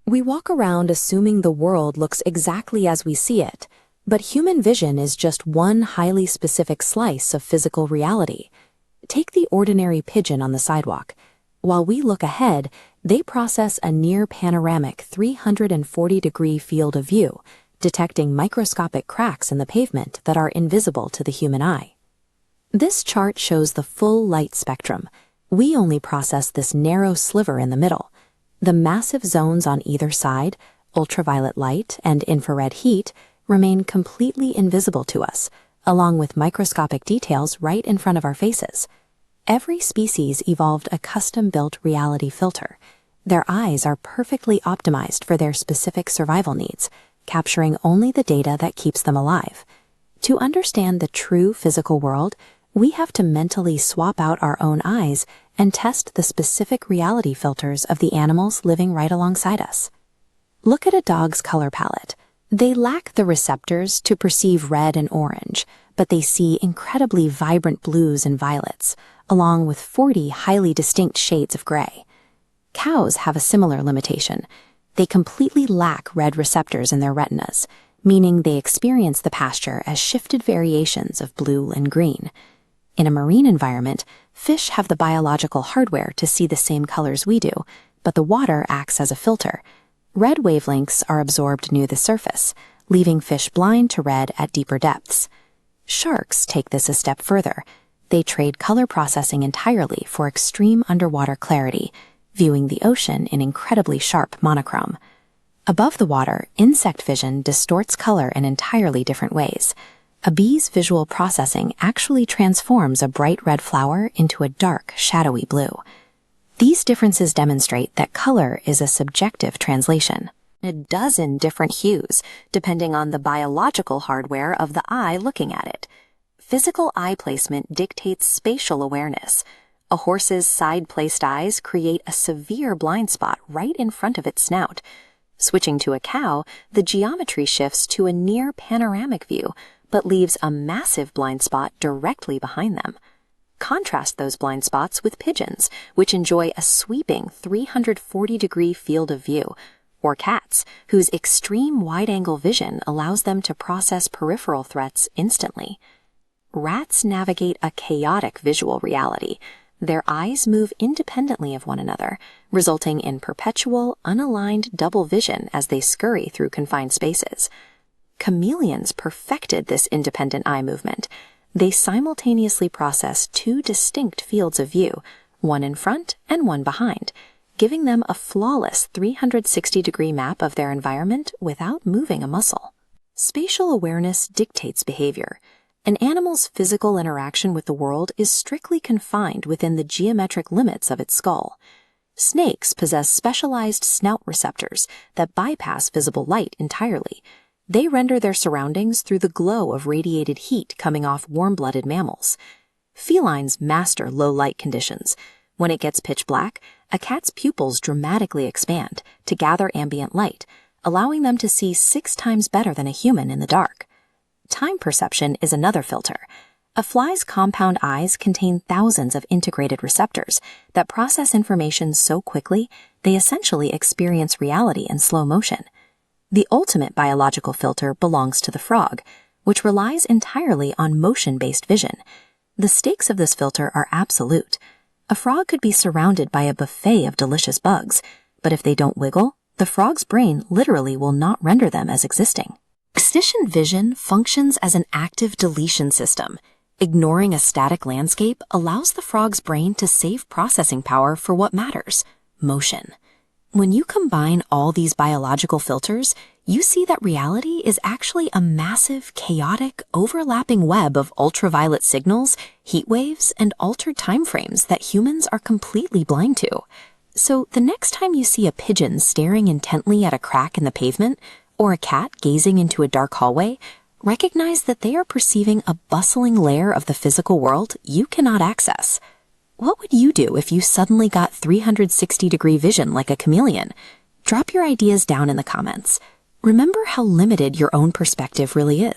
We walk around assuming the world looks exactly as we see it, but human vision is just one highly specific slice of physical reality. Take the ordinary pigeon on the sidewalk. While we look ahead, they process a near-panoramic 340-degree field of view, detecting microscopic cracks in the pavement that are invisible to the human eye. This chart shows the full light spectrum. We only process this narrow sliver in the middle. The massive zones on either side, ultraviolet light and infrared heat, remain completely invisible to us, along with microscopic details right in front of our faces. Every species evolved a custom-built reality filter. Their eyes are perfectly optimized for their specific survival needs, capturing only the data that keeps them alive. To understand the true physical world, we have to mentally swap out our own eyes and test the specific reality filters of the animals living right alongside us. Look at a dog's color palette. They lack the receptors to perceive red and orange, but they see incredibly vibrant blues and violets, along with 40 highly distinct shades of gray. Cows have a similar limitation. They completely lack red receptors in their retinas, meaning they experience the pasture as shifted variations of blue and green. In a marine environment, fish have the biological hardware to see the same colors we do, but the water acts as a filter. Red wavelengths are absorbed near the surface, leaving fish blind to red at deeper depths. Sharks take this a step further. They trade color processing entirely for extreme underwater clarity, viewing the ocean in incredibly sharp monochrome. Above the water, insect vision distorts color in entirely different ways. A bee's visual processing actually transforms a bright red flower into a dark, shadowy blue. These differences demonstrate that color is a subjective translation. A dozen different hues, depending on the biological hardware of the eye looking at it. Physical eye placement dictates spatial awareness. A horse's side-placed eyes create a severe blind spot right in front of its snout. Switching to a cow, the geometry shifts to a near panoramic view, but leaves a massive blind spot directly behind them. Contrast those blind spots with pigeons, which enjoy a sweeping 340-degree field of view, or cats, whose extreme wide-angle vision allows them to process peripheral threats instantly. Rats navigate a chaotic visual reality. Their eyes move independently of one another, resulting in perpetual, unaligned double vision as they scurry through confined spaces. Chameleons perfected this independent eye movement. They simultaneously process two distinct fields of view, one in front and one behind, giving them a flawless 360-degree map of their environment without moving a muscle. Spatial awareness dictates behavior. An animal's physical interaction with the world is strictly confined within the geometric limits of its skull. Snakes possess specialized snout receptors that bypass visible light entirely. They render their surroundings through the glow of radiated heat coming off warm-blooded mammals. Felines master low light conditions. When it gets pitch black, a cat's pupils dramatically expand to gather ambient light, allowing them to see 6 times better than a human in the dark. Time perception is another filter. A fly's compound eyes contain thousands of integrated receptors that process information so quickly they essentially experience reality in slow motion. The ultimate biological filter belongs to the frog, which relies entirely on motion-based vision. The stakes of this filter are absolute. A frog could be surrounded by a buffet of delicious bugs, but if they don't wiggle, the frog's brain literally will not render them as existing. Excision vision functions as an active deletion system. Ignoring a static landscape allows the frog's brain to save processing power for what matters: motion. When you combine all these biological filters, you see that reality is actually a massive, chaotic, overlapping web of ultraviolet signals, heat waves, and altered timeframes that humans are completely blind to. So the next time you see a pigeon staring intently at a crack in the pavement, or a cat gazing into a dark hallway, recognize that they are perceiving a bustling layer of the physical world you cannot access. What would you do if you suddenly got 360-degree vision like a chameleon? Drop your ideas down in the comments. Remember how limited your own perspective really is.